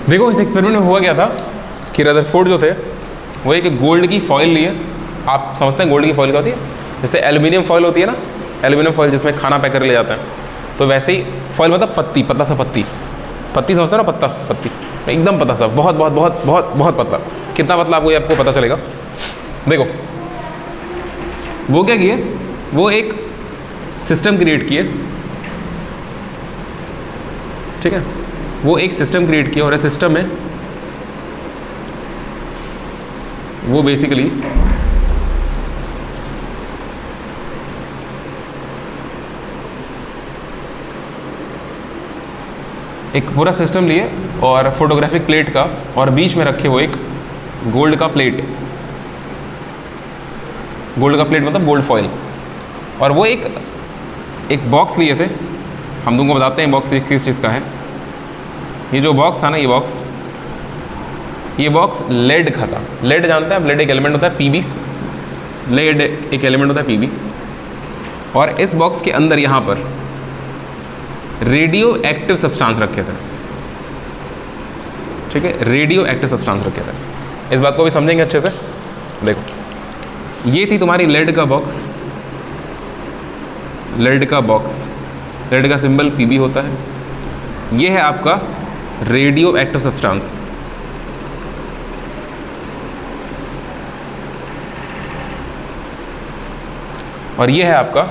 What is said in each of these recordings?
देखो इस एक्सपेरिमेंट में हुआ क्या था कि रदरफोर्ड जो थे वो एक गोल्ड की फॉइल लिए। आप समझते हैं गोल्ड की फॉइल क्या होती है? जैसे एल्यूमिनियम फॉइल होती है ना, एल्यूमिनियम फॉइल जिसमें खाना पैक कर ले जाते हैं, तो वैसे ही फॉइल मतलब पत्ती, पतला सा पत्ती समझते हो ना, पत्ता पत्ती एकदम पतला सा, बहुत बहुत बहुत बहुत बहुत पतला। कितना पतला आपको ये आपको पता चलेगा। देखो वो क्या किए, वो एक सिस्टम क्रिएट किए, ठीक है, वो एक सिस्टम क्रिएट किया और इस सिस्टम में वो बेसिकली एक पूरा सिस्टम लिए और फोटोग्राफिक प्लेट का, और बीच में रखे वो एक गोल्ड का प्लेट, गोल्ड का प्लेट मतलब गोल्ड फॉइल, और वो एक बॉक्स लिए थे। हम तुमको बताते हैं बॉक्स किस चीज़ का है। ये जो बॉक्स था ना, ये बॉक्स लेड का था। लेड जानते हैं आप? लेड एक एलिमेंट होता है, पीबी, लेड एक एलिमेंट होता है पीबी। और इस बॉक्स के अंदर यहाँ पर रेडियो एक्टिव सब्सटेंस रखे थे, ठीक है, रेडियो एक्टिव सब्सटेंस रखे थे। इस बात को भी समझेंगे अच्छे से। देखो ये थी तुम्हारी लेड का बॉक्स, लेड का बॉक्स, लेड का सिंबल पीबी होता है। ये है आपका रेडियो एक्टिव सब्सटेंस, और ये है आपका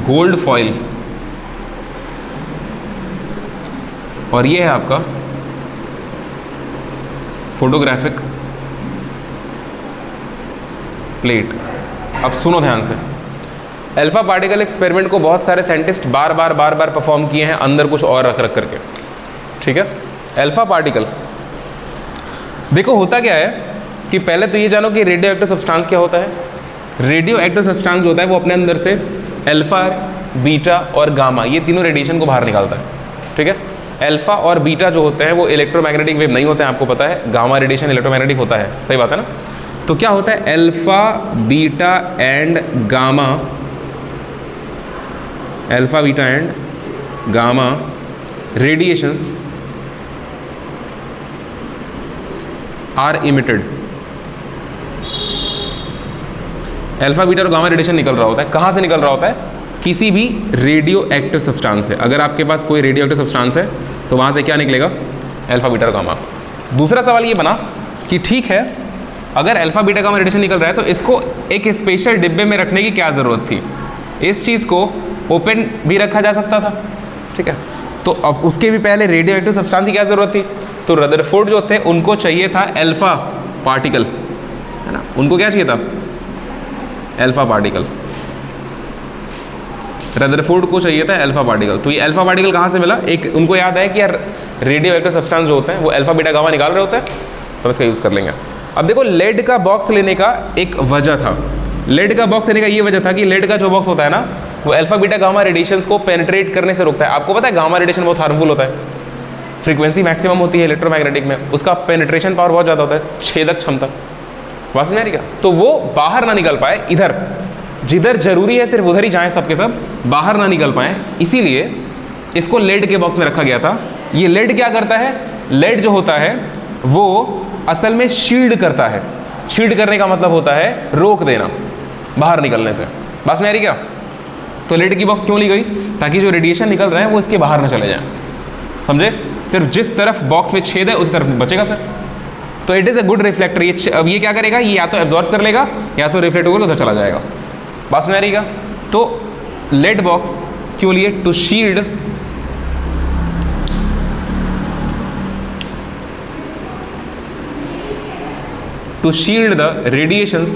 गोल्ड फॉइल, और ये है आपका फोटोग्राफिक प्लेट। अब सुनो ध्यान से, अल्फा पार्टिकल एक्सपेरिमेंट को बहुत सारे साइंटिस्ट बार बार परफॉर्म किए हैं अंदर कुछ और रख करके, ठीक है। अल्फा पार्टिकल देखो होता क्या है कि पहले तो ये जानो कि रेडियो एक्टिव सब्सटेंस क्या होता है। रेडियो एक्टिव सब्सटेंस जो होता है वो अपने अंदर से अल्फा, बीटा और गामा, ये तीनों रेडिएशन को बाहर निकालता है, ठीक है। अल्फा और बीटा जो होते हैं वो इलेक्ट्रोमैग्नेटिक वेव नहीं होते हैं, आपको पता है। गामा रेडिएशन इलेक्ट्रोमैग्नेटिक होता है, सही बात है ना। तो क्या होता है, alpha, beta and gamma, alpha, beta and gamma radiations are emitted. Alpha, beta और गामा रेडिएशन निकल रहा होता है। कहाँ से निकल रहा होता है? किसी भी रेडियो एक्टिव सब्सटेंस से। अगर आपके पास कोई रेडियो एक्टिव सब्सटेंस है तो वहाँ से क्या निकलेगा? अल्फा, बीटा और गामा। दूसरा सवाल ये बना कि ठीक है, अगर अल्फा, बीटा, गामा रेडिएशन निकल रहा है तो इसको एक स्पेशल डिब्बे में रखने की क्या ज़रूरत थी? इस चीज़ को ओपन भी रखा जा सकता था, ठीक है। तो अब उसके भी पहले रेडियो एक्टिव सब्सटेंस की क्या ज़रूरत थी? तो रदरफोर्ड जो थे उनको चाहिए था अल्फा पार्टिकल, है ना। उनको क्या चाहिए था? Alpha particle. रदरफोर्ड को चाहिए था अल्फा पार्टिकल। तो ये अल्फा पार्टिकल कहाँ से मिला? एक उनको याद है कि यार रेडियो एक्टिव सब्सटेंस जो होते हैं वो अल्फा, बीटा, गामा निकाल रहे होते हैं, तो इसका यूज़ कर लेंगे। अब देखो लेड का बॉक्स लेने का एक वजह था। लेड का बॉक्स लेने का ये वजह था कि लेड का जो बॉक्स होता है ना वो अल्फा, बीटा, गामा रेडिएशंस को पेनिट्रेट करने से रोकता है। आपको पता है गामा रेडिएशन बहुत हार्मफुल होता है, फ्रीक्वेंसी मैक्सिमम होती है इलेक्ट्रोमैग्नेटिक में, उसका पेनिट्रेशन पावर बहुत ज़्यादा होता है, छेदक क्षमता। बात समझ आ रही क्या? तो वो बाहर ना निकल पाए, इधर जिधर जरूरी है सिर्फ उधर ही जाएं, सबके सब बाहर ना निकल पाएँ, इसीलिए इसको लेड के बॉक्स में रखा गया था। ये लेड क्या करता है? लेड जो होता है वो असल में शील्ड करता है। शील्ड करने का मतलब होता है रोक देना बाहर निकलने से। बात में आ रही क्या? तो लेड की बॉक्स क्यों ली गई? ताकि जो रेडिएशन निकल रहे हैं वो इसके बाहर ना चले जाएं, समझे। सिर्फ जिस तरफ बॉक्स में छेद है उस तरफ बचेगा फिर। तो it is a good reflector. अब ये क्या करेगा? ये या तो एब्जॉर्ब कर लेगा या तो रिफ्लेक्ट होकर उधर चला जाएगा। बात में आ रही क्या? तो लेड बॉक्स क्यों लिए? To shield the radiations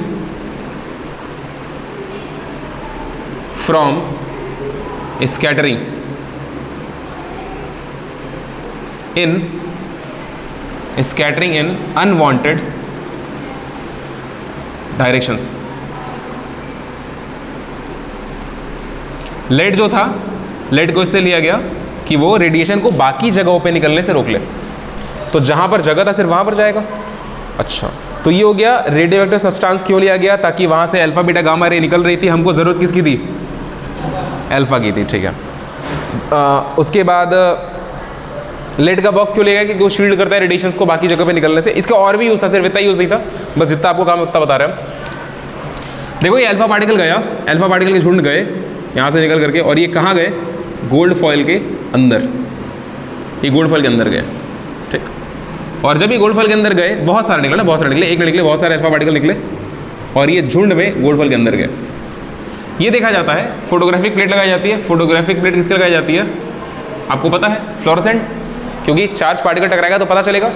from scattering in unwanted directions। Lead जो था, लेड को इसलिए लिया गया कि वो रेडिएशन को बाकी जगहों पे निकलने से रोक ले, तो जहां पर जगह था सिर्फ वहां पर जाएगा। अच्छा, तो ये हो गया रेडियो एक्टिव सब्सटेंस क्यों लिया गया? ताकि वहाँ से अल्फा, बीटा, गामा रे निकल रही थी, हमको ज़रूरत किसकी थी? अल्फा की थी, ठीक है। उसके बाद लेड का बॉक्स क्यों लिया गया? क्योंकि वो शील्ड करता है रेडिएशंस को बाकी जगह पे निकलने से। इसका और भी यूज़ था, सिर्फ इतना यूज़ नहीं था, बस जितना आपको काम उतना बता रहे हैं। देखो ये अल्फा पार्टिकल गया, अल्फा पार्टिकल के झुंड गए यहाँ से निकल करके, और ये कहाँ गए? गोल्ड फॉइल के अंदर, ये गोल्ड फॉइल के अंदर गए, ठीक। और जब ये गोल्ड फॉइल के अंदर गए, बहुत सारे निकले ना, बहुत सारे निकले, एक निकले, बहुत सारे अल्फा पार्टिकल निकले, और ये झुंड में गोल्ड फॉइल के अंदर गए। ये देखा जाता है, फोटोग्राफिक प्लेट लगाई जाती है। फोटोग्राफिक प्लेट किसके लगाई जाती है? आपको पता है, फ्लोरोसेंट, क्योंकि चार्ज पार्टिकल टकराएगा तो पता चलेगा,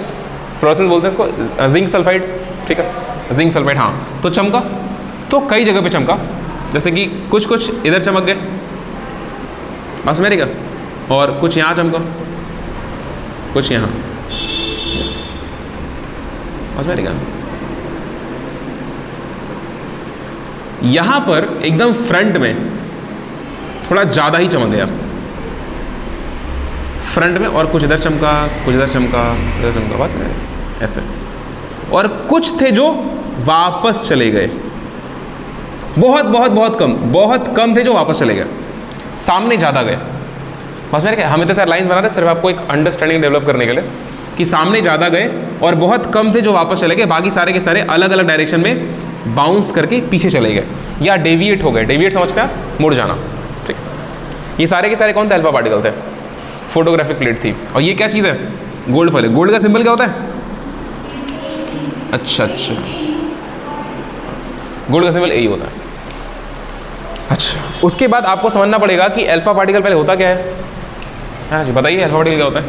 फ्लोरोसेंस बोलते हैं इसको, जिंक सल्फाइड, ठीक है, जिंक सल्फाइड। हाँ, तो चमका, तो कई जगह पे चमका, जैसे कि कुछ कुछ इधर चमक गए, बस मेरे क्या, और कुछ यहाँ चमका, कुछ यहाँ, बस मेरे क्या। यहाँ पर एकदम फ्रंट में थोड़ा ज़्यादा ही चमक गया, फ्रंट में, और कुछ इधर चमका, कुछ इधर चमका, इधर चमका, बस ऐसे। और कुछ थे जो वापस चले गए, बहुत बहुत बहुत कम थे जो वापस चले गए, सामने ज़्यादा गए, बस मेरे क्या। हम इतने सारे लाइन्स बना रहे सिर्फ आपको एक अंडरस्टैंडिंग डेवलप करने के लिए कि सामने ज़्यादा गए और बहुत कम थे जो वापस चले गए, बाकी सारे के सारे अलग अलग डायरेक्शन में बाउंस करके पीछे चले गए या डेविएट हो गए। डेविएट समझते हैं, मुड़ जाना, ठीक। ये सारे के सारे कौन थे? अल्फा पार्टिकल थे, फोटोग्राफिक प्लेट थी। और ये क्या चीज़ है? Gold foil. गोल्ड का सिंबल क्या होता है? अच्छा, गोल्ड का सिंबल यही होता है। अच्छा, उसके बाद आपको समझना पड़ेगा कि अल्फा पार्टिकल पहले होता क्या है। हाँ जी, बताइए अल्फा पार्टिकल क्या होता है?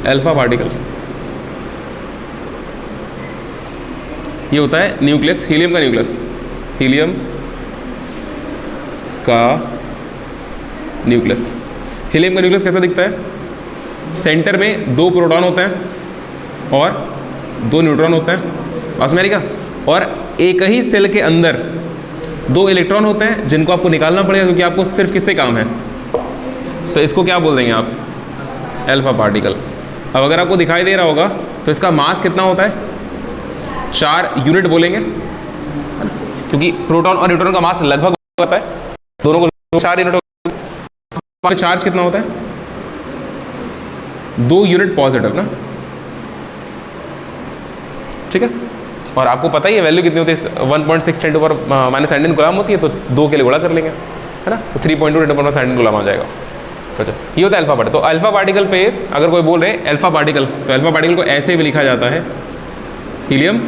अल्फा पार्टिकल ये होता है न्यूक्लियस, हीलियम का न्यूक्लियस, हीलियम का न्यूक्लियस। हीलियम का न्यूक्लियस कैसा दिखता है? सेंटर में 2 प्रोटॉन होते हैं और 2 न्यूट्रॉन होते हैं, बस मेरी का। और एक ही सेल के अंदर 2 इलेक्ट्रॉन होते हैं जिनको आपको निकालना पड़ेगा, क्योंकि आपको सिर्फ किससे काम है? तो इसको क्या बोल देंगे आप? Alpha particle. अब अगर आपको दिखाई दे रहा होगा तो इसका मास कितना होता है? 4 यूनिट बोलेंगे, क्योंकि प्रोटॉन और न्यूट्रॉन का मास लगभग होता है, दोनों को 4 यूनिट। चार्ज कितना होता है? 2 यूनिट पॉजिटिव ना, ठीक है। और आपको पता ही है वैल्यू कितनी होती है? 1.6 × 10⁻19 गुलाम होती है, तो 2 के लिए गुणा कर लेंगे, है ना, तो 3.2 × 10⁻19 गुलाम आ जाएगा। अच्छा, ये होता है अल्फा पार्टिकल। तो अल्फा पार्टिकल पे अगर कोई बोल रहे अल्फा पार्टिकल, तो अल्फा पार्टिकल को ऐसे भी लिखा जाता है हीलियम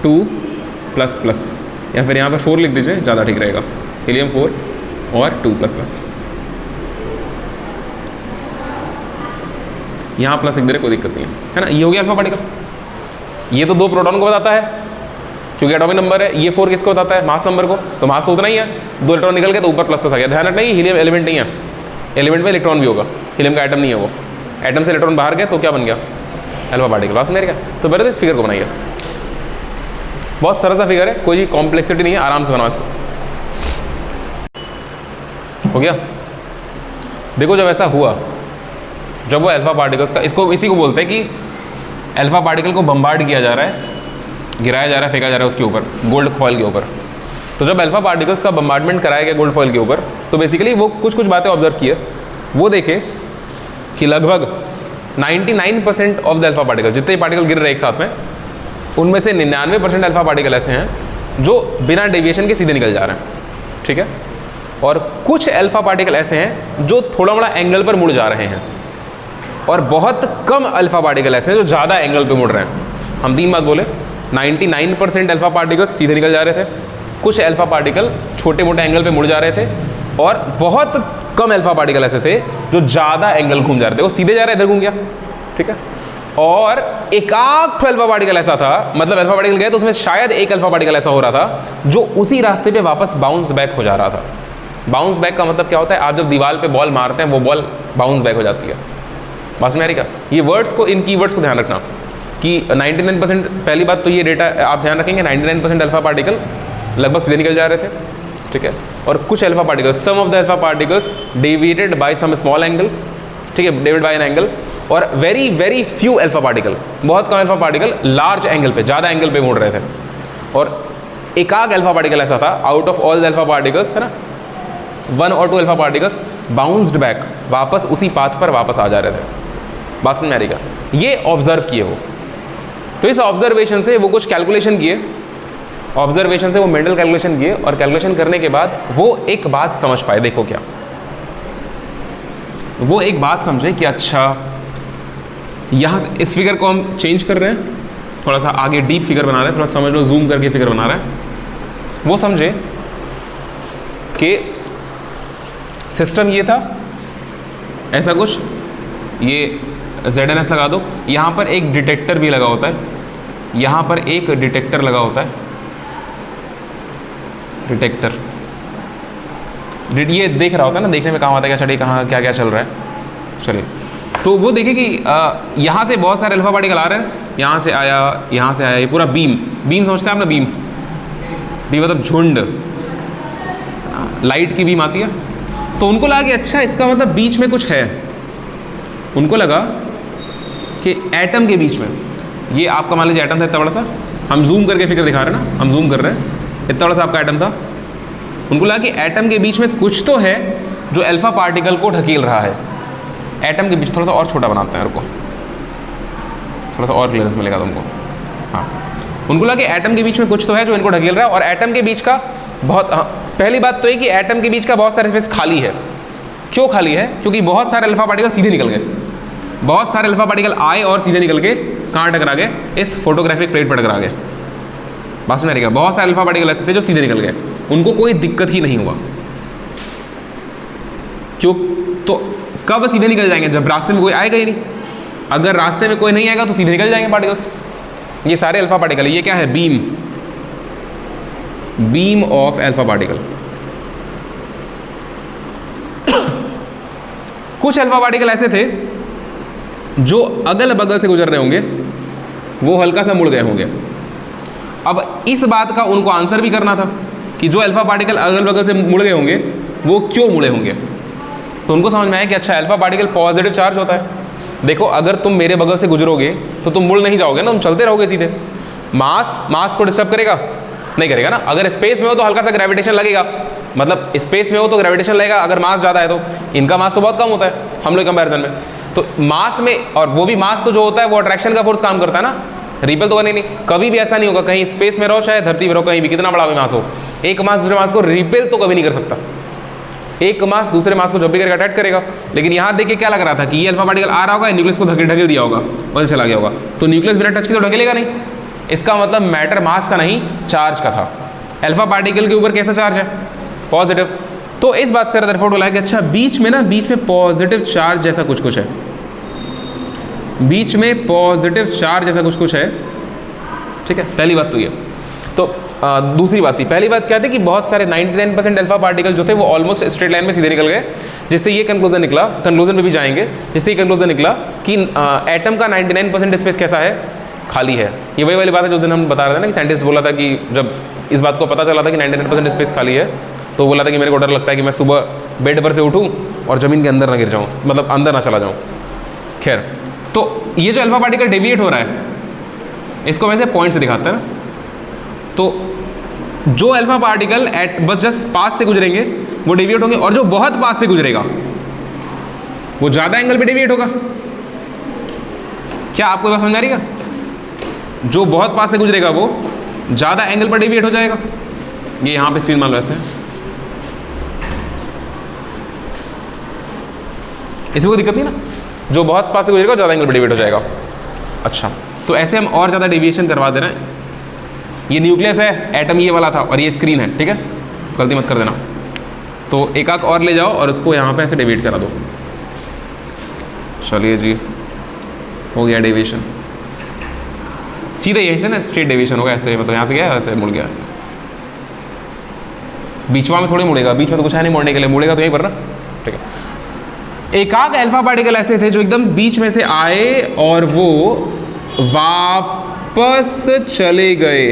2++, या फिर यहाँ पर 4 लिख दीजिए, ज़्यादा ठीक रहेगा, हीलियम 4 और 2++। यहाँ प्लस लिख दे रहे, कोई दिक्कत नहीं है ना। ये हो गया अल्फा पार्टिकल। ये तो 2 प्रोटॉन को बताता है क्योंकि एटॉमिक नंबर है। ये 4 किसको बताता है? मास नंबर को। तो मास तो उतना ही है, 2 इलेक्ट्रॉन निकल गए तो ऊपर प्लस आ गया। ध्यान रखना, ये हीलियम एलिमेंट नहीं है, एलिमेंट में इलेक्ट्रॉन भी होगा, हीलियम का एटम नहीं है वो। एटम से इलेक्ट्रॉन बाहर गए तो क्या बन गया? Alpha particle. बात समझ गया? तो पहले तो इस फिगर को बनाइए, बहुत सरल सा फिगर है, कोई कॉम्प्लेक्सिटी नहीं है, आराम से बनाओ इसको। हो गया? देखो जब ऐसा हुआ, जब वो अल्फा पार्टिकल्स का, इसको इसी को बोलते हैं कि अल्फा पार्टिकल को बम्बार्ड किया जा रहा है, गिराया जा रहा है, फेंका जा रहा है उसके ऊपर, गोल्ड फॉइल के ऊपर। तो जब अल्फा पार्टिकल्स का बम्बार्डमेंट कराया गया गोल्ड फॉइल के ऊपर, तो बेसिकली वो कुछ बातें ऑब्जर्व किए। वो देखे कि लगभग 99% ऑफ द अल्फा पार्टिकल, जितने पार्टिकल गिर रहे एक साथ में, उनमें से 99% अल्फा पार्टिकल ऐसे हैं जो बिना डेविएशन के सीधे निकल जा रहे हैं, ठीक है। और कुछ अल्फा पार्टिकल ऐसे हैं जो थोड़ा बड़ा एंगल पर मुड़ जा रहे हैं, और बहुत कम अल्फा पार्टिकल ऐसे हैं जो ज़्यादा एंगल पे मुड़ रहे हैं। हम 3 बात बोले, 99% अल्फा पार्टिकल सीधे निकल जा रहे थे, कुछ अल्फा पार्टिकल छोटे मोटे एंगल पे मुड़ जा रहे थे, और बहुत कम अल्फा पार्टिकल ऐसे थे जो ज़्यादा एंगल घूम जा रहे थे। वो सीधे जा रहे, इधर घूम गया, ठीक है। और एकाक अल्फा पार्टिकल ऐसा था, मतलब अल्फा पार्टिकल गए तो उसमें शायद एक अल्फा पार्टिकल ऐसा हो रहा था जो उसी रास्ते पे वापस बाउंस बैक हो जा रहा था। बाउंस बैक का मतलब क्या होता है? आप जब दीवार पे बॉल मारते हैं वो बॉल बाउंस बैक हो जाती है। बात में आ रही क्या? ये वर्ड्स को, इन कीवर्ड्स को ध्यान रखना कि 99%, पहली बात तो ये डेटा आप ध्यान रखेंगे, 99% अल्फा पार्टिकल लगभग सीधे निकल जा रहे थे, ठीक है। और कुछ alpha particles, some of the alpha particles deviated by some small angle, ठीक है, डेविएटेड बाय एन एंगल। और वेरी फ्यू अल्फा पार्टिकल, बहुत कम अल्फा पार्टिकल लार्ज एंगल पे, ज़्यादा एंगल पे मुड़ रहे थे। और एकाक अल्फा पार्टिकल ऐसा था out of all the alpha particles, है ना, 1 or 2 alpha particles bounced back, वापस उसी पाथ पर वापस आ जा रहे थे। बात समझ में आ रही क्या? ये ऑब्जर्व किए वो। तो इस ऑब्जर्वेशन से वो कुछ कैलकुलेशन किए, ऑब्जर्वेशन से वो मेंटल कैलकुलेशन किए, और कैलकुलेशन करने के बाद वो एक बात समझ पाए। देखो क्या, वो एक बात समझे कि अच्छा यहाँ से इस फिगर को हम चेंज कर रहे हैं, थोड़ा सा आगे डीप फिगर बना रहे हैं, थोड़ा समझ लो जूम करके फिगर बना रहे हैं। वो समझे कि सिस्टम ये था, ऐसा कुछ, ये ZNS लगा दो, यहाँ पर एक डिटेक्टर भी लगा होता है, यहाँ पर एक डिटेक्टर लगा होता है, डिटेक्टर, ये देख रहा होता है ना, देखने में काम आता है क्या, चलिए कहाँ क्या क्या चल रहा है। चलिए, तो वो देखे कि यहाँ से बहुत सारे अल्फा पार्टिकल आ रहे हैं, यहाँ से आया, यहाँ से आया, ये पूरा बीम, बीम समझते हैं आप ना, बीम, बीम मतलब झुंड, लाइट की बीम आती है। तो उनको लगा कि अच्छा इसका मतलब बीच में कुछ है, उनको लगा कि एटम के बीच में, ये आपका मान लीजिए एटम था इतना बड़ा सा, हम जूम करके फिगर दिखा रहे हैं ना, हम जूम कर रहे हैं, इतना बड़ा सा आपका एटम था। उनको लगा कि एटम के बीच में कुछ तो है जो अल्फा पार्टिकल को ढकेल रहा है। एटम के बीच, थोड़ा सा और छोटा बनाते हैं रुको, थोड़ा सा और क्लियरेंस मिलेगा तुमको। हाँ, उनको लगा कि एटम के बीच में कुछ तो है जो इनको ढकेल रहा है, और एटम के बीच का बहुत, पहली बात तो ये कि एटम के बीच का बहुत सारा स्पेस खाली है। क्यों खाली है? क्योंकि बहुत सारे अल्फा पार्टिकल सीधे निकल गए, बहुत सारे अल्फा पार्टिकल आए और सीधे निकल के कहाँ टकरा गए? इस फोटोग्राफिक प्लेट पर टकरा गए। बात सुन रही है? बहुत सारे अल्फा पार्टिकल ऐसे थे जो सीधे निकल गए, उनको कोई दिक्कत ही नहीं हुआ। क्यों? तो कब सीधे निकल जाएंगे? जब रास्ते में कोई आएगा ही नहीं। अगर रास्ते में कोई नहीं आएगा तो सीधे निकल जाएंगे पार्टिकल्स। ये सारे अल्फा पार्टिकल, ये क्या है? Beam, beam of alpha particle. कुछ अल्फा पार्टिकल ऐसे थे जो अगल बगल से गुजर रहे होंगे, वो हल्का सा मुड़ गए होंगे। अब इस बात का उनको आंसर भी करना था कि जो अल्फा पार्टिकल अगल बगल से मुड़ गए होंगे वो क्यों मुड़े होंगे। तो उनको समझ में आया कि अच्छा अल्फा पार्टिकल पॉजिटिव चार्ज होता है। देखो, अगर तुम मेरे बगल से गुजरोगे तो तुम मुड़ नहीं जाओगे ना, तुम चलते रहोगे सीधे। मास को डिस्टर्ब करेगा? नहीं करेगा ना। अगर स्पेस में हो तो हल्का सा ग्रेविटेशन लगेगा, मतलब स्पेस में हो तो ग्रेविटेशन लगेगा। अगर मास ज़्यादा है तो, इनका मास तो बहुत कम होता है हम लोग कंपैरिजन में, तो मास में, और वो भी मास तो जो होता है वो अट्रैक्शन का फोर्स काम करता है ना, रिपेल तो करनी नहीं। कभी भी ऐसा नहीं होगा, कहीं स्पेस में रहो चाहे धरती में रहो, कहीं भी कितना बड़ा भी मास हो, एक मास दूसरे मास को रिपेल तो कभी नहीं कर सकता। एक मास दूसरे मास को जब भी करके अटैक करेगा। लेकिन यहाँ देखिए क्या लग रहा था कि ये अल्फा पार्टिकल आ रहा होगा, न्यूक्लियस को ढकेल दिया होगा और चला गया होगा, तो न्यूक्लियस बिना टच के तो ढकेलेगा नहीं। इसका मतलब मैटर मास का नहीं, चार्ज का था। अल्फा पार्टिकल के ऊपर कैसा चार्ज है? पॉजिटिव। तो इस बात से रदरफोर्ड बोला कि अच्छा बीच में ना, बीच में पॉजिटिव चार्ज जैसा कुछ कुछ है, बीच में पॉजिटिव चार्ज जैसा कुछ कुछ है। ठीक है, पहली बात तो ये। तो दूसरी बात थी, पहली बात क्या थी कि बहुत सारे 99% अल्फा पार्टिकल जो थे वो ऑलमोस्ट स्ट्रेट लाइन में सीधे निकल गए, जिससे ये कंक्लूजन निकला, कंक्लूजन में भी जाएंगे, जिससे ये कंक्लूजन निकला कि एटम का 99% स्पेस कैसा है? खाली है। ये वही वाली बात है जो दिन हम बता रहे थे ना कि साइंटिस्ट बोला था कि जब इस बात को पता चला था कि 99% स्पेस खाली है, तो बोला था कि मेरे को डर लगता है कि मैं सुबह बेड पर से उठूँ और ज़मीन के अंदर ना गिर जाऊँ, मतलब अंदर ना चला जाऊँ। खैर, तो ये जो अल्फा पार्टिकल डेविएट हो रहा है, इसको वैसे पॉइंट से दिखाते हैं ना, तो जो अल्फा पार्टिकल बस जस्ट पास से गुजरेंगे वो डेविएट होंगे, और जो बहुत पास से गुजरेगा वो ज़्यादा एंगल पे डेविएट होगा। क्या आपको बात समझ आ रही है? जो बहुत पास से गुजरेगा वो ज़्यादा एंगल पर डेविएट हो जाएगा। ये यहाँ पे स्क्रीन मान लो ऐसे, इसमें कोई दिक्कत नहीं ना, जो बहुत पास से गुजरेगा ज़्यादा एंगल पर डेविएट हो जाएगा। अच्छा, तो ऐसे हम और ज़्यादा डेविएशन करवा दे रहे हैं। ये न्यूक्लियस है, एटम ये वाला था, और ये स्क्रीन है। ठीक है, गलती मत कर देना। तो एक आंख और ले जाओ और उसको यहाँ पे ऐसे डेविएट करा दो। चलिए जी, हो गया डेविएशन। सीधे यही से ना स्ट्रेट डेविएशन होगा, ऐसे मतलब यहाँ से गया ऐसे मुड़ गया, ऐसे बीचवा में थोड़ी मुड़ेगा, बीच में तो कुछ है नहीं मुड़ने के लिए, मुड़ेगा तो यहीं पर ना। ठीक है, एकाक अल्फा पार्टिकल ऐसे थे जो एकदम बीच में से आए और वो वापस चले गए।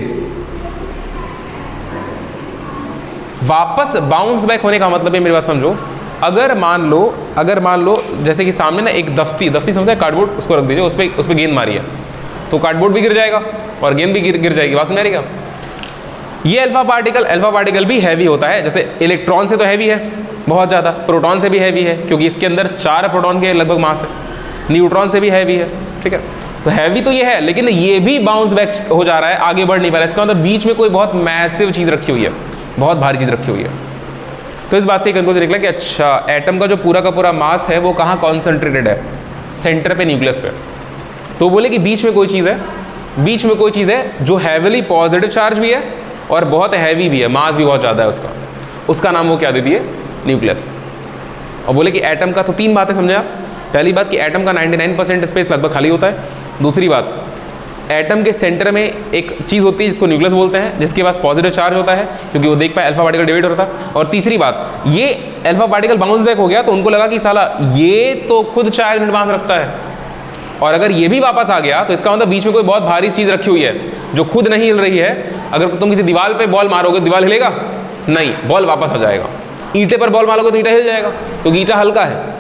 वापस बाउंस बैक होने का मतलब है, मेरी बात समझो, अगर मान लो जैसे कि सामने ना एक दफ्ती समझते हैं, कार्डबोर्ड, उसको रख दीजिए, उस पर गेंद मारी है तो कार्डबोर्ड भी गिर जाएगा और गेंद भी गिर जाएगी। बात समझ आ रही है? ये अल्फा पार्टिकल भी हैवी होता है, जैसे इलेक्ट्रॉन से तो हैवी है, बहुत ज़्यादा। प्रोटॉन से भी हैवी है क्योंकि इसके अंदर 4 प्रोटॉन के लगभग मास है। न्यूट्रॉन से भी हैवी है, ठीक है। तो हैवी तो ये है, लेकिन ये भी बाउंस बैक हो जा रहा है, आगे बढ़ नहीं पा रहा है। इसका मतलब बीच में कोई बहुत मैसिव चीज़ रखी हुई है, बहुत भारी चीज़ रखी हुई है। तो इस बात से कंक्लूजन निकला कि अच्छा, एटम का जो पूरा का पूरा मास है वो कहाँ कॉन्सेंट्रेटेड है? सेंटर पे, न्यूक्लियस पे। तो बोले कि बीच में कोई चीज़ है, बीच में कोई चीज़ है जो हैवीली पॉजिटिव चार्ज भी है और बहुत हैवी भी है, मास भी बहुत ज़्यादा है उसका। उसका नाम वो क्या दे दिए? न्यूक्लियस। और बोले कि एटम का तो 3 बातें समझे आप। पहली बात कि एटम का 99% स्पेस लगभग खाली होता है। दूसरी बात, एटम के सेंटर में एक चीज़ होती है जिसको न्यूक्लियस बोलते हैं, जिसके पास पॉजिटिव चार्ज होता है क्योंकि वो देख पाए अल्फा पार्टिकल डिवाइड होता है। और तीसरी बात, ये अल्फा पार्टिकल बाउंस बैक हो गया तो उनको लगा कि साला ये तो खुद 4 यूनिट मास रखता है, और अगर ये भी वापस आ गया तो इसका मतलब बीच में कोई बहुत भारी चीज़ रखी हुई है जो खुद नहीं हिल रही है। अगर तुम किसी दीवार पे बॉल मारोगे, दीवार हिलेगा नहीं, बॉल वापस आ जाएगा। ईंटे पर बॉल मारोगे तो ईंटा हिल जाएगा क्योंकि ईंटा हल्का है।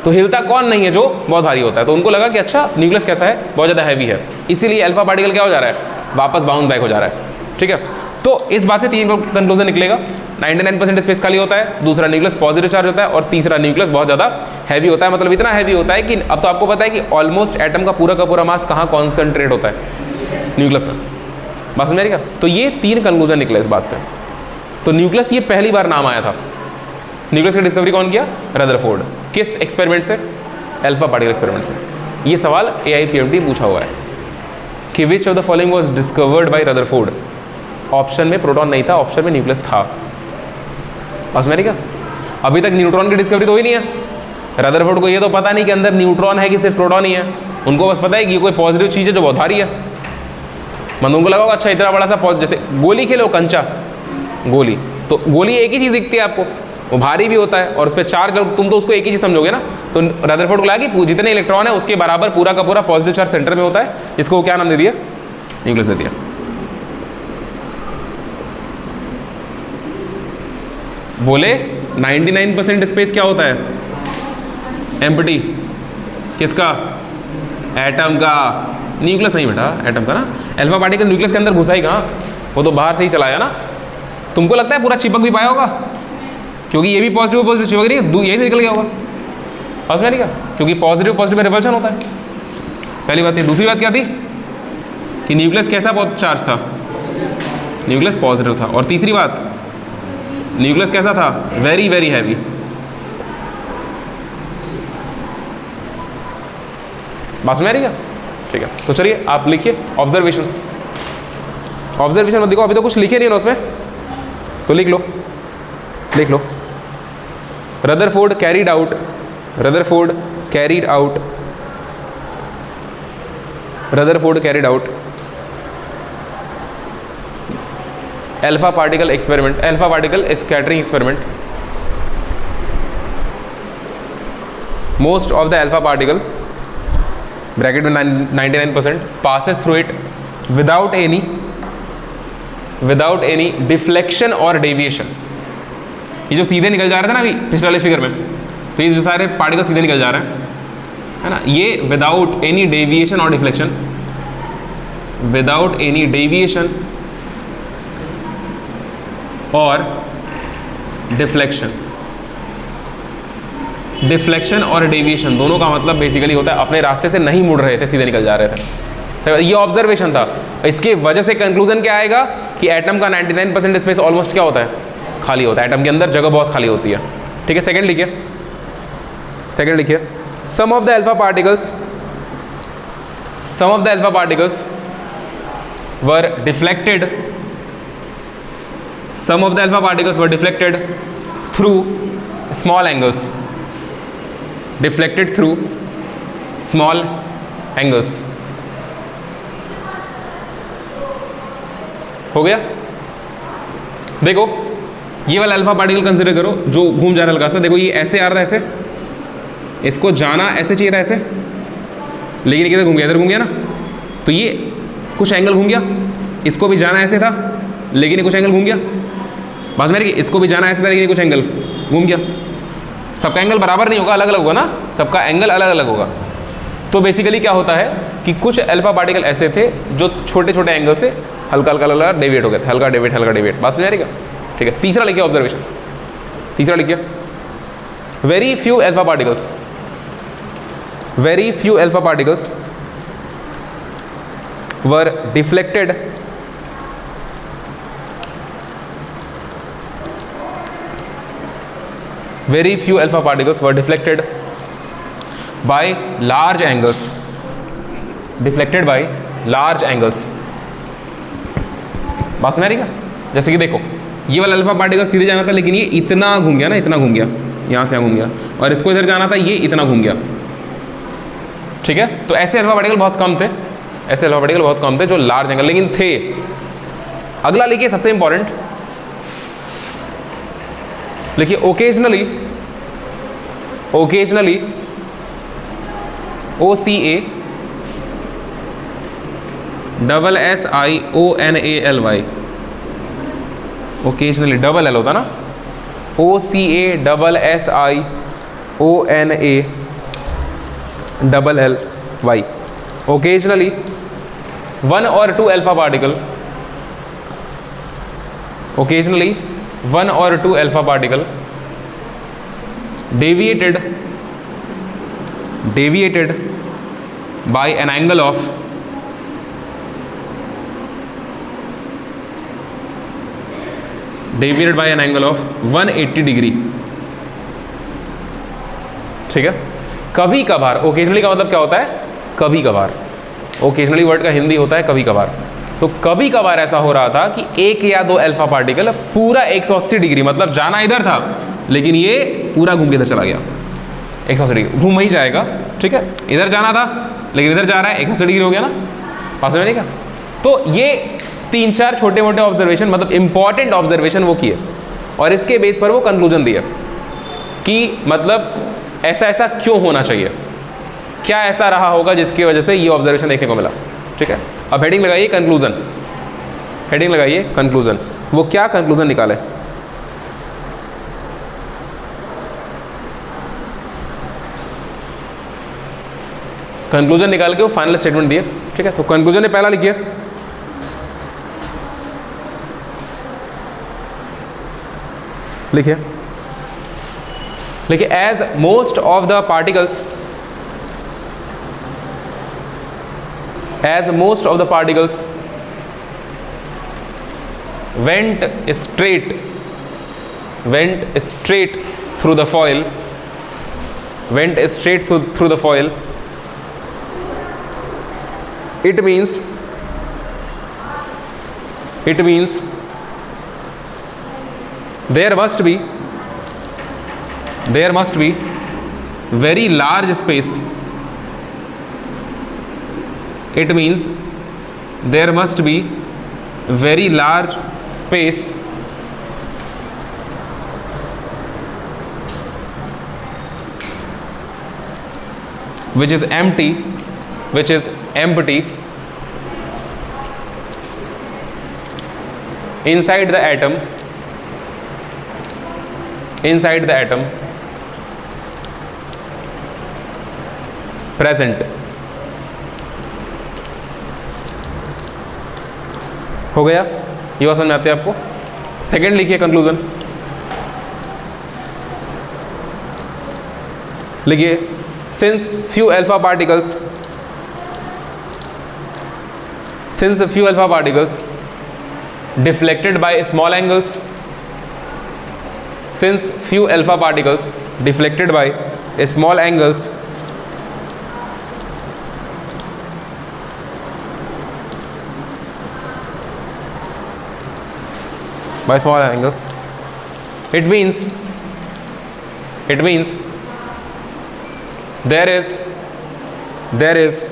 तो हिलता कौन नहीं है? जो बहुत भारी होता है। तो उनको लगा कि अच्छा, न्यूक्लियस कैसा है? बहुत ज़्यादा हैवी है, इसीलिए अल्फा पार्टिकल क्या हो जा रहा है? वापस बाउंस बैक हो जा रहा है, ठीक है। तो इस बात से 3 कंक्लूजन निकलेगा। 99% स्पेस खाली होता है, दूसरा न्यूक्लियस पॉजिटिव चार्ज होता है, और तीसरा न्यूक्लियस बहुत ज़्यादा हैवी होता है। मतलब इतना हैवी होता है कि अब तो आपको पता है कि ऑलमोस्ट एटम का पूरा मास कहाँ कॉन्सेंट्रेट होता है? न्यूक्लियस में। बात समझ आएगा? तो ये 3 कंक्लूजन निकले इस बात से। तो न्यूक्लियस ये पहली बार नाम आया था। न्यूक्लियस की डिस्कवरी कौन किया? रदरफोर्ड। किस एक्सपेरिमेंट से? अल्फा पार्टिकल एक्सपेरिमेंट से। ये सवाल AIPMT पूछा हुआ है कि which of the following was discovered by Rutherford. Option में प्रोटॉन नहीं था, ऑप्शन में न्यूक्लियस था। बस मेरी क्या, अभी तक न्यूट्रॉन की डिस्कवरी तो ही नहीं है। रदरफोर्ड को ये तो पता नहीं कि अंदर न्यूट्रॉन है कि सिर्फ प्रोटॉन ही है। उनको बस पता है कि ये कोई पॉजिटिव चीज़ है जो बहुत भारी है। मतलब उनको लगा अच्छा, इतना बड़ा सा जैसे गोली खेलो, कंचा गोली, तो गोली एक ही चीज़ दिखती है आपको, वो भारी भी होता है और उस पर चार्ज, तुम तो उसको एक ही चीज़ समझोगे ना। तो रदरफोर्ड को लगा कि जितने इलेक्ट्रॉन है उसके बराबर पूरा का पूरा पॉजिटिव चार्ज सेंटर में होता है, इसको क्या नाम दे दिया? न्यूक्लियस दे दिया। बोले 99% स्पेस क्या होता है? एम्प्टी। किसका? एटम का। न्यूक्लियस नहीं बेटा, एटम का ना। अल्फा पार्टिकल न्यूक्लियस के अंदर घुसा ही कहाँ, वो तो बाहर से ही चलाया ना। तुमको लगता है पूरा चिपक भी पाया होगा? क्योंकि ये भी पॉजिटिव चिपक रही है, यही से निकल गया होगा। समझ में नहीं क्या? क्योंकि पॉजिटिव में रिपल्शन होता है। पहली बात ये। दूसरी बात क्या थी कि न्यूक्लियस कैसा चार्ज था? न्यूक्लियस पॉजिटिव था। और तीसरी बात, न्यूक्लियस कैसा था? Very very heavy. बात समझ रही है? ठीक है, तो चलिए आप लिखिए ऑब्जर्वेशन मत देखो, अभी तो कुछ लिखे नहीं है उसमें, तो लिख लो। Rutherford carried out alpha particle scattering experiment. Most of the alpha particle bracket में 99% passes through it without any deflection और डेविएशन। ये जो सीधे निकल जा रहे थे ना अभी पिछले वाले फिगर में, तो ये जो सारे पार्टिकल सीधे निकल जा रहे हैं, है ना, ये विदाउट एनी डेविएशन और डिफ्लेक्शन, विदाउट एनी डेविएशन और डिफ्लेक्शन और डेविएशन दोनों का मतलब बेसिकली होता है अपने रास्ते से नहीं मुड़ रहे थे, सीधे निकल जा रहे थे। तो ये ऑब्जर्वेशन था। इसके वजह से कंक्लूजन क्या आएगा कि एटम का 99% स्पेस ऑलमोस्ट क्या होता है? खाली होता है। एटम के अंदर जगह बहुत खाली होती है, ठीक है। सेकंड लिखिए some of the alpha particles were deflected through small angles. हो गया? देखो ये वाला अल्फा पार्टिकल कंसिडर करो जो घूम जा रहा है हल्का सा। देखो ये ऐसे आ रहा था, ऐसे, इसको जाना ऐसे चाहिए था, ऐसे, लेकिन किधर घूम गया? इधर घूम गया ना। तो ये कुछ एंगल घूम गया। इसको भी जाना ऐसे था लेकिन कुछ एंगल घूम गया। बात मेरी, इसको भी जाना ऐसे था लेकिन कुछ एंगल घूम गया। सबका एंगल बराबर नहीं होगा, अलग अलग होगा ना, सबका एंगल अलग अलग होगा। तो बेसिकली क्या होता है कि कुछ अल्फा पार्टिकल ऐसे थे जो छोटे छोटे एंगल से हल्का डेविएट हो गए थे, हल्का डेविएट। बात समझ आ रही क्या? ठीक है। तीसरा लिखिए observation, very few alpha particles were deflected by large angles, बात सुना रही क्या? जैसे कि देखो ये वाला अल्फा पार्टिकल सीधे जाना था, लेकिन ये इतना घूम गया ना, इतना घूम गया, यहाँ से यहाँ घूम गया, और इसको इधर जाना था, ये इतना घूम गया। ठीक है, तो ऐसे अल्फा पार्टिकल बहुत कम थे, जो लार्ज एंगल लेकिन थे। अगला लिखिए, सबसे इंपॉर्टेंट लिखिए, occasionally OCA SSIONALY, occasionally double L होता ना, OCA SSIONALLY, occasionally one or two alpha particle deviated by an angle of 180 degree. ठीक है, कभी कभार, ओकेजनली का मतलब क्या होता है? कभी कभार। ओकेजनली वर्ड का हिंदी होता है कभी कभार। तो कभी कभार ऐसा हो रहा था कि एक या दो अल्फा पार्टिकल पूरा 180 डिग्री, मतलब जाना इधर था लेकिन ये पूरा घूम के इधर चला गया, 180 डिग्री घूम ही जाएगा। ठीक है, इधर जाना था लेकिन इधर जा रहा है, 180 डिग्री हो गया ना, पास में नहीं क्या? तो ये 3-4 छोटे मोटे ऑब्जर्वेशन, मतलब इंपॉर्टेंट ऑब्जर्वेशन वो किए, और इसके बेस पर वो कंक्लूजन दिया कि मतलब ऐसा ऐसा क्यों होना चाहिए, क्या ऐसा रहा होगा जिसकी वजह से ये ऑब्जर्वेशन देखने को मिला। ठीक है, अब हेडिंग लगाइए कंक्लूजन, वो क्या कंक्लूजन निकाले? कंक्लूजन निकाल के वो फाइनल स्टेटमेंट दिए। ठीक है, तो कंक्लूजन ने पहला लिखिए, as most of the particles went straight through the foil, it means there must be very large space. It means there must be very large space which is empty inside the atom present। हो गया, ये बात समझ में आती है आपको? Second लिखिए conclusion, since few alpha particles deflected by small angles, it means there is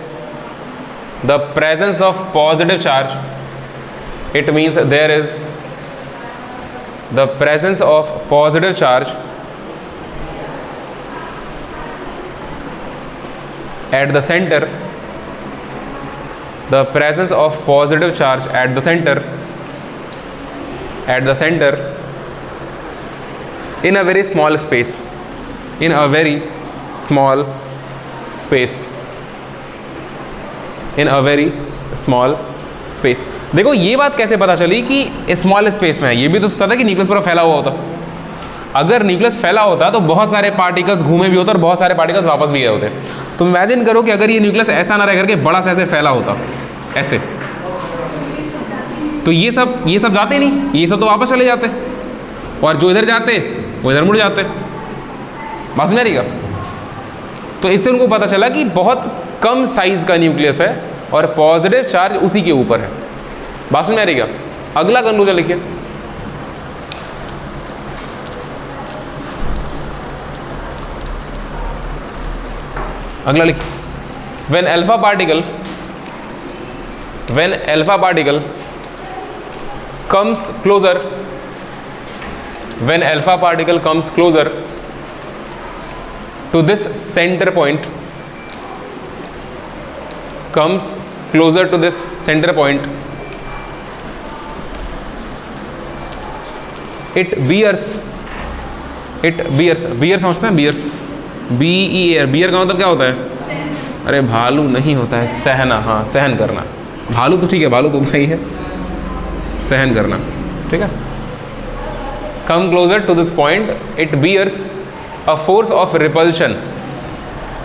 the presence of positive charge. It means there is the presence of positive charge at the center, in a very small space। देखो ये बात कैसे पता चली कि small space में है? ये भी तो पता था कि न्यूक्लियस पूरा फैला हुआ होता। अगर न्यूक्लियस फैला होता तो बहुत सारे पार्टिकल्स घूमे भी होते और बहुत सारे पार्टिकल्स वापस भी गए होते। तो इमेजिन करो कि अगर ये न्यूक्लियस ऐसा ना रह करके बड़ा सा ऐसे फैला होता ऐसे, तो ये सब जाते नहीं, ये सब तो वापस चले जाते, और जो इधर जाते वो इधर मुड़ जाते। बात समझ रही? तो इससे उनको पता चला कि बहुत कम साइज का न्यूक्लियस है और पॉजिटिव चार्ज उसी के ऊपर है। बात समझ रही? अगला कंक्लूजन लिखिए। अगला लिख, when alpha particle comes closer, when alpha particle comes closer to this center point, comes closer to this center point, it bears, bear समझते हैं? bears, BEAR, बियर का मतलब क्या होता है? अरे भालू नहीं होता है, सहना। हाँ, सहन करना। भालू तो ठीक है, भालू तो भाई है, सहन करना, ठीक है। Come closer to this point, it bears a force of repulsion.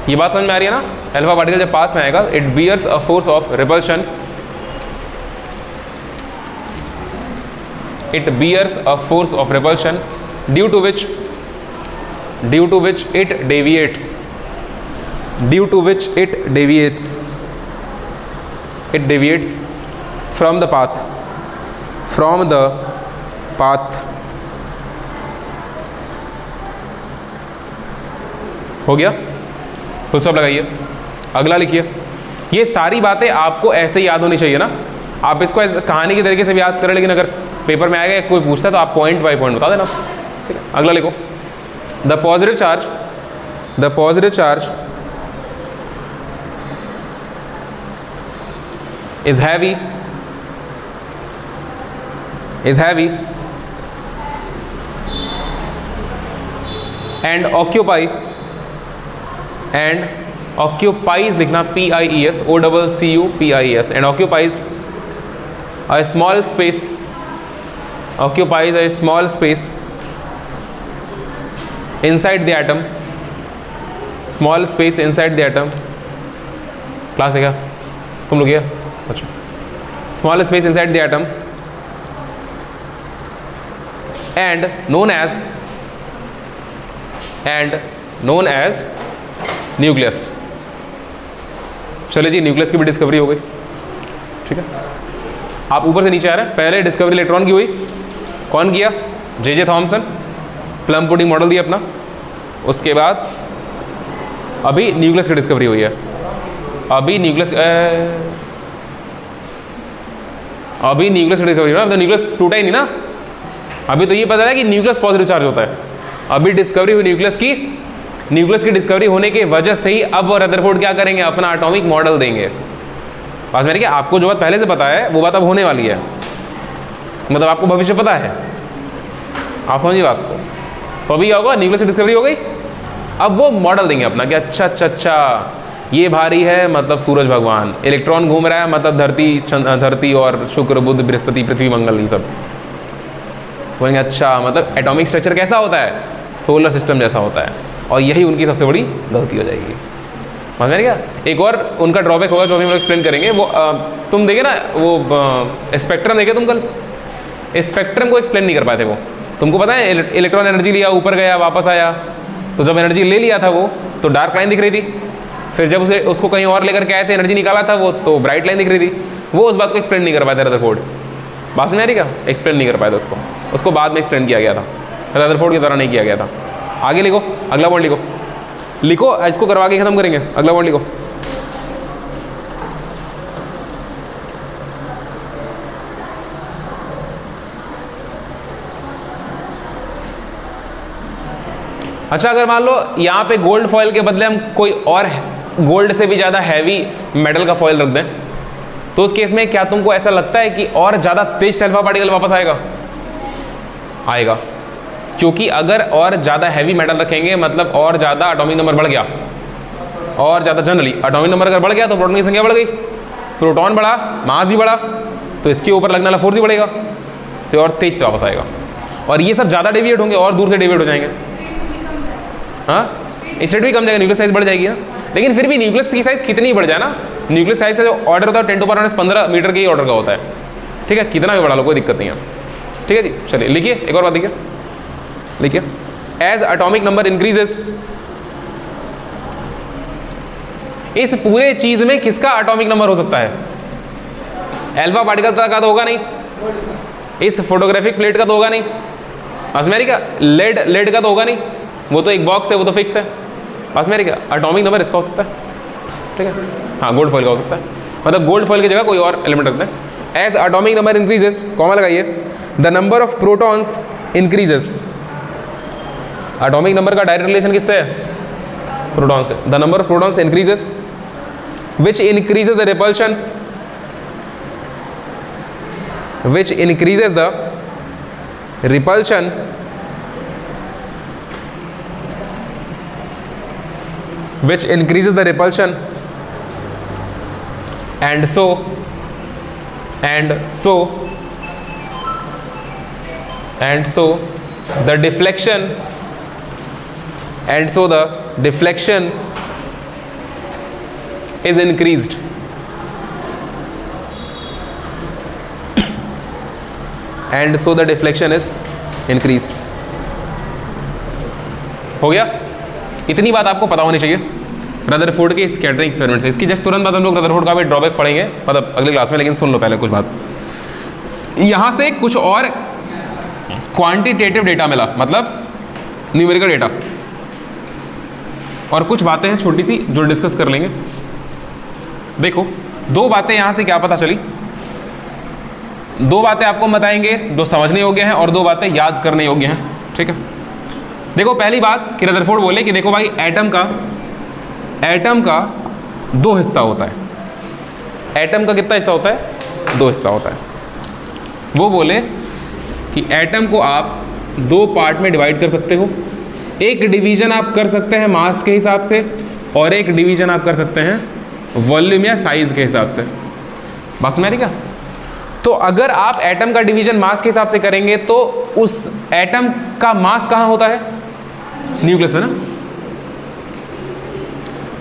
ये बात समझ में आ रही है ना? अल्फा पार्टिकल जब पास में आएगा, it bears a force of repulsion, it bears a force of repulsion due to which it deviates, it deviates from the path, हो गया? फुल स्टॉप लगाइए। अगला लिखिए। ये सारी बातें आपको ऐसे ही याद होनी चाहिए ना, आप इसको कहानी के तरीके से भी याद करें, लेकिन अगर पेपर में आएगा कोई पूछता है तो आप पॉइंट बाय पॉइंट बता देना, ठीक है। अगला लिखो। The positive charge is heavy and occupies लिखना, PIES, OCCUPIES, and occupies a small space inside the atom, small space inside the atom। Class है क्या तुम लोग? अच्छा, small space inside the atom and known as nucleus। चलिए जी, nucleus की भी discovery हो गई, ठीक है। आप ऊपर से नीचे आ रहे हैं। पहले डिस्कवरी इलेक्ट्रॉन की हुई, कौन किया? J Thomson, plum pudding model दिया अपना। उसके बाद अभी न्यूक्लियस की डिस्कवरी हुई है। अभी न्यूक्लियस की डिस्कवरी हुई ना, तो न्यूक्लियस टूटा ही नहीं ना। अभी तो ये पता है कि न्यूक्लियस पॉजिटिव चार्ज होता है। अभी डिस्कवरी हुई न्यूक्लियस की डिस्कवरी होने की वजह से ही अब रदरफोर्ड क्या करेंगे? अपना एटॉमिक मॉडल देंगे। बात मेरे क्या, आपको जो बात पहले से पता है वो बात अब होने वाली है, मतलब आपको भविष्य पता है। आप समझिए बात को। तो अभी क्या होगा? न्यूक्लियस की डिस्कवरी हो गई, अब वो मॉडल देंगे अपना कि अच्छा ये भारी है मतलब सूरज भगवान, इलेक्ट्रॉन घूम रहा है मतलब धरती और शुक्र बुध बृहस्पति पृथ्वी मंगल, ये सब बोलेंगे। अच्छा, मतलब एटॉमिक स्ट्रक्चर कैसा होता है? सोलर सिस्टम जैसा होता है। और यही उनकी सबसे बड़ी गलती हो जाएगी। समझ में क्या? एक और उनका ड्रॉबैक होगा जो हम लोग एक्सप्लेन करेंगे। वो तुम देखे ना, वो स्पेक्ट्रम देखे तुम कल? स्पेक्ट्रम को एक्सप्लेन नहीं कर पाए थे वो। तुमको पता है, इलेक्ट्रॉन एनर्जी लिया, ऊपर गया, वापस आया, तो जब एनर्जी ले लिया था वो तो डार्क लाइन दिख रही थी। फिर जब उसको कहीं और लेकर के आए थे, एनर्जी निकाला था वो, तो ब्राइट लाइन दिख रही थी। वो उस बात को एक्सप्लेन नहीं कर पाए थे रदरफोर्ड। बात समझ आ रही क्या? एक्सप्लेन नहीं कर पाया था उसको बाद में एक्सप्लेन किया गया था, रदरफोर्ड की तरह नहीं किया गया था। आगे लिखो, अगला पॉइंट लिखो, इसको करवा के खत्म करेंगे। अगला पॉइंट लिखो। अच्छा, अगर मान लो यहाँ पे गोल्ड फॉयल के बदले हम कोई और गोल्ड से भी ज़्यादा हैवी मेटल का फॉयल रख दें, तो उस केस में क्या तुमको ऐसा लगता है कि और ज़्यादा तेज अल्फा पार्टिकल वापस आएगा? क्योंकि अगर और ज़्यादा हैवी मेटल रखेंगे मतलब और ज़्यादा एटॉमिक नंबर बढ़ गया, और ज़्यादा जनरली एटॉमिक नंबर अगर बढ़ गया तो प्रोटॉन की संख्या बढ़ गई, प्रोटॉन बढ़ा, मास भी बढ़ा, तो इसके ऊपर लगने वाला फोर्स भी बढ़ेगा, तो और तेज से वापस आएगा। और ये सब ज़्यादा डेविएट होंगे और दूर से डेविएट हो जाएंगे। हाँ, स्टेट भी कम जाएगा, न्यूक्लियस साइज बढ़ जाएगी ना। लेकिन फिर भी न्यूक्लियस की साइज कितनी बढ़ जाए ना, न्यूक्लियस साइज का जो ऑर्डर होता है 10⁻15 मीटर के ही ऑर्डर का होता है। ठीक है, कितना भी बढ़ा लो कोई दिक्कत नहीं है। ठीक है जी, चलिए लिखिए एक और बात देखिए, लिखिए एज एटॉमिक नंबर इंक्रीजेस, इस पूरे चीज में किसका एटॉमिक नंबर हो सकता है? अल्फा पार्टिकल का तो होगा नहीं, इस फोटोग्राफिक प्लेट का तो होगा नहीं, ऑस्मेरिक का लेड का तो होगा नहीं, वो तो एक बॉक्स है, वो तो फिक्स है। ऑस्मेरिक का एटॉमिक नंबर इसका हो सकता है। ठीक है, हाँ गोल्ड फॉइल का हो सकता है, मतलब गोल्ड फॉइल की जगह कोई और एलिमेंट रखते हैं। As atomic number increases, comma लगाइए, the number of protons increases. Atomic number का डायरेक्ट रिलेशन किससे है? प्रोटॉन से। The number of protons increases which increases the repulsion, which increases the repulsion which increases the repulsion and so the deflection is increased. And so the deflection is increased. हो गया? इतनी बात आपको पता होनी चाहिए रदरफोर्ड के स्कैटरिंग एक्सपेरिमेंट से। इसकी जस्ट तुरंत बाद हम लोग रदरफोर्ड का भी ड्रॉबैक पढ़ेंगे, मतलब अगली क्लास में, लेकिन सुन लो पहले कुछ बात। यहाँ से कुछ और क्वांटिटेटिव डेटा मिला, मतलब न्यूमेरिकल डेटा, और कुछ बातें हैं छोटी सी जो डिस्कस कर लेंगे। देखो, दो बातें यहाँ से क्या पता चली, दो बातें आपको बताएंगे जो समझने योग्य हैं और दो बातें याद करने योग्य हैं। ठीक है, देखो पहली बात कि रदरफोर्ड बोले कि देखो भाई एटम का दो हिस्सा होता है। एटम का कितना हिस्सा होता है? दो हिस्सा होता है। वो बोले कि एटम को आप दो पार्ट में डिवाइड कर सकते हो। एक डिवीजन आप कर सकते हैं मास के हिसाब से, और एक डिवीजन आप कर सकते हैं वॉल्यूम या साइज के हिसाब से। बात समझ आ रही क्या? तो अगर आप एटम का डिवीजन मास के हिसाब से करेंगे तो उस एटम का मास कहाँ होता है? न्यूक्लियस में ना।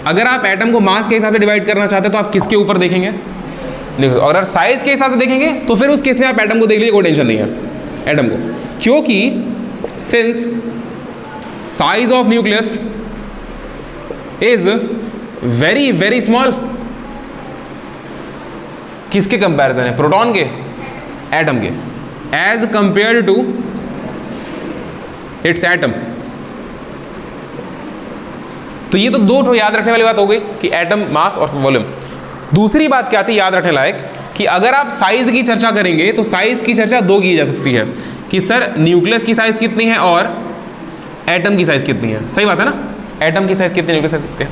अगर आप एटम को मास के हिसाब से डिवाइड करना चाहते हैं तो आप किसके ऊपर देखेंगे? न्यूक्लियस। और अगर साइज के हिसाब से देखेंगे तो फिर उस केस में आप एटम को देख लीजिए, कोई टेंशन नहीं है एटम को, क्योंकि since size of nucleus is very very small, किसके कंपैरिजन है? प्रोटॉन के, एटम के, as compare to its atom. तो ये तो दो याद रखने वाली बात हो गई कि एटम, मास और वॉल्यूम। दूसरी बात क्या थी याद रखने लायक, कि अगर आप साइज की चर्चा करेंगे तो साइज की चर्चा दो की जा सकती है कि सर न्यूक्लियस की साइज कितनी है और एटम की साइज कितनी है। सही बात है ना? एटम की साइज कितनी, न्यूक्लियस साइज कितनी है।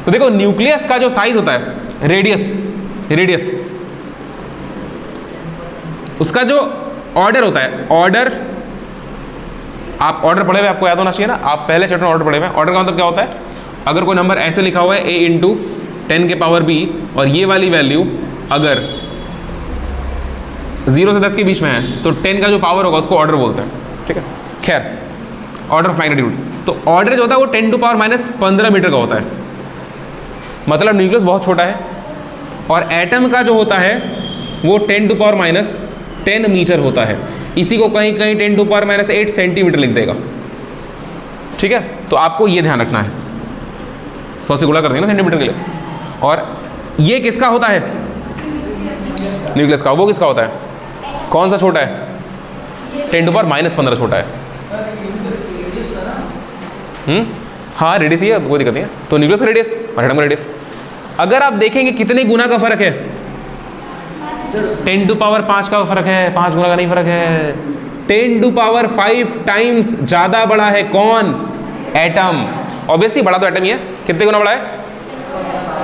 तो देखो न्यूक्लियस का जो साइज होता है, रेडियस, उसका जो ऑर्डर होता है, ऑर्डर, आप ऑर्डर पढ़े हुए, आपको याद होना चाहिए ना, आप पहले चैप्टर में ऑर्डर पढ़े हुए हैं। ऑर्डर का मतलब क्या होता है? अगर कोई नंबर ऐसे लिखा हुआ है a × 10 के पावर b, और ये वाली वैल्यू अगर 0 से 10 के बीच में है तो 10 का जो पावर होगा उसको ऑर्डर बोलते हैं। ठीक है, खैर ऑर्डर ऑफ मैग्नीट्यूड। तो ऑर्डर जो होता है वो 10⁻⁻15 मीटर का होता है, मतलब न्यूक्लियस बहुत छोटा है। और एटम का जो होता है वो 10⁻10 मीटर होता है। इसी को कहीं कहीं 10⁻8 सेंटीमीटर लिख देगा। ठीक है, तो आपको ये ध्यान रखना है, 100 से गुणा कर देंगे ना सेंटीमीटर के लिए। और ये किसका होता है? न्यूक्लियस का। वो किसका होता है? कौन सा छोटा है? 10⁻15 छोटा है। हाँ रेडियस ही है, कोई दिक्कत नहीं है। तो न्यूक्लियस का रेडियस और एटम का रेडियस अगर आप देखेंगे कितने गुना का फर्क है, 10⁵ का फर्क है, 5 गुना का नहीं फर्क है, 10⁵ टाइम्स ज़्यादा बड़ा है कौन? एटम। ऑब्वियसली बड़ा तो एटम ही है। कितने गुना बड़ा है?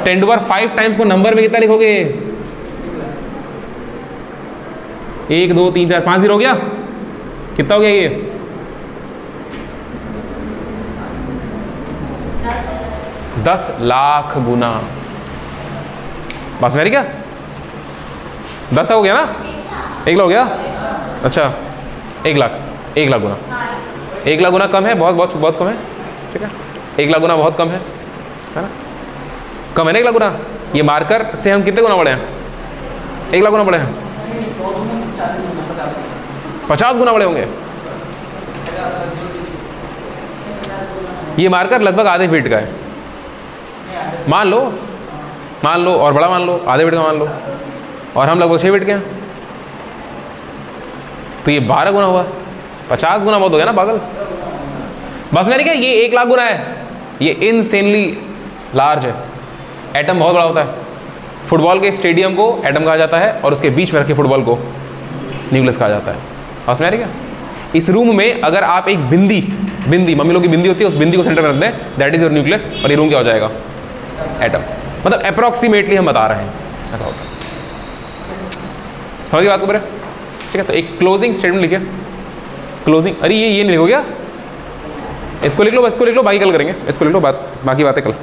10⁵ टाइम्स को नंबर में कितना लिखोगे? 1 2 3 4 5 0 हो गया। कितना हो गया ये? 10 लाख गुना। बस मेरी क्या 10 तक हो गया ना? 1 लाख हो गया। अच्छा 1 लाख। 1 लाख गुना, 1 लाख गुना कम है, बहुत बहुत बहुत कम है, ठीक है, 1 लाख गुना बहुत कम है ना, कम है ना 1 लाख गुना। ये मार्कर से हम कितने गुना बड़े हैं? 1 लाख गुना बड़े हैं, 50 गुना बड़े होंगे। ये मार्कर लगभग आधे फीट का है, मान लो और बड़ा मान लो, आधे फीट का मान लो, और हम लगभग 6 फीट के हैं, तो ये 12 गुना हुआ, 50 गुना बहुत हो गया ना पागल। बस मैंने क्या, ये 1 लाख गुना है, ये इनसेनली लार्ज है। एटम बहुत बड़ा होता है, फुटबॉल के स्टेडियम को एटम कहा जाता है और उसके बीच में रखे फुटबॉल को न्यूक्लियस कहा जाता है। बस मैंने क्या, इस रूम में अगर आप एक बिंदी, मम्मी लोग की बिंदी होती है, उस बिंदी को सेंटर में रख दें, दैट इज योर न्यूक्लियस, और ये रूम क्या हो जाएगा? एटम। मतलब अप्रॉक्सीमेटली हम बता रहे हैं, ऐसा होता है। समझ गए बात को मेरे? ठीक है, तो एक क्लोजिंग स्टेटमेंट लिखिए, क्लोजिंग। अरे ये नहीं लिखो क्या? इसको लिख लो, बाकी कल करेंगे, इसको लिख लो, बाकी बातें कल।